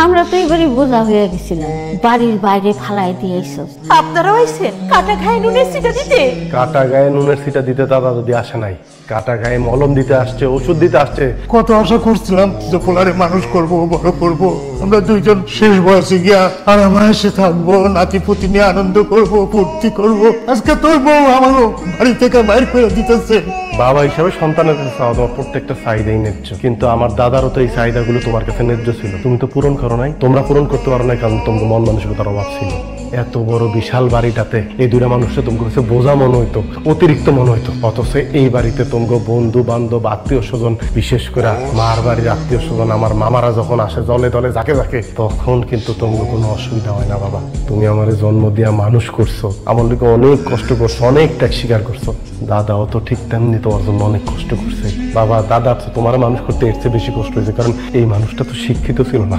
আমরা তো এবারে বোঝা হয়ে গেছিলাম, বাড়ির বাইরে ফালাই দিয়েছ। আপনারাও আইছেন কাটা খায় নুনের সিটা দিতে? কাটা গায়ে নুনের সিটা দিতে দাদা যদি আসে নাই, কাটা গায়ে মলম দিতে আসছে, ওষুধ দিতে আসছে। কত আশা করছিলাম যে পোলারে মানুষ করব, বড় করব, আমরা দুইজন শেষ বয়সে গিয়া আর আমার এসে থাকবো, নাতি পুতি নিয়ে আনন্দ করব, ফুর্তি করব। আজকে তোর বউ আমারও বাড়ি থেকে বাইর করে দিতেছে। বাবা হিসাবে সন্তানের কাছে চাওয়া তোমার প্রত্যেকটা চাহিদাই ন্যায্য, কিন্তু আমার দাদারও তো এই চাহিদাগুলো তোমার কাছে ন্যায্য ছিল, তুমি তো পূরণ করো নাই। তোমরা পূরণ করতে পারো নাই কারণ তোমার মন মানসিকতার অভাব ছিল। এত বড় বিশাল বাড়িটাতে এই দুইটা মানুষটা তোমার কাছে বোঝা মনে হইতো, অতিরিক্ত মনে হইতো, অথচ এই বাড়িতে তোমার বন্ধু বান্ধব আত্মীয় স্বজন, বিশেষ করে মার বাড়ির আত্মীয় স্বজন, আমার মামারা যখন আসে জলে দলে যাকে যাকে, তখন কিন্তু তোমার কোনো অসুবিধা হয় না। বাবা তুমি আমার জন্ম দিয়া মানুষ করছো, আমার লোকে অনেক কষ্ট করছো, অনেক ত্যাগ স্বীকার করছো। দাদাও তো ঠিক তেমনি তোমার জন্য অনেক কষ্ট করছে। বাবা দাদা তোমার মানুষ করতে এর চেয়ে বেশি কষ্ট হয়েছে, কারণ এই মানুষটা তো শিক্ষিত ছিল না।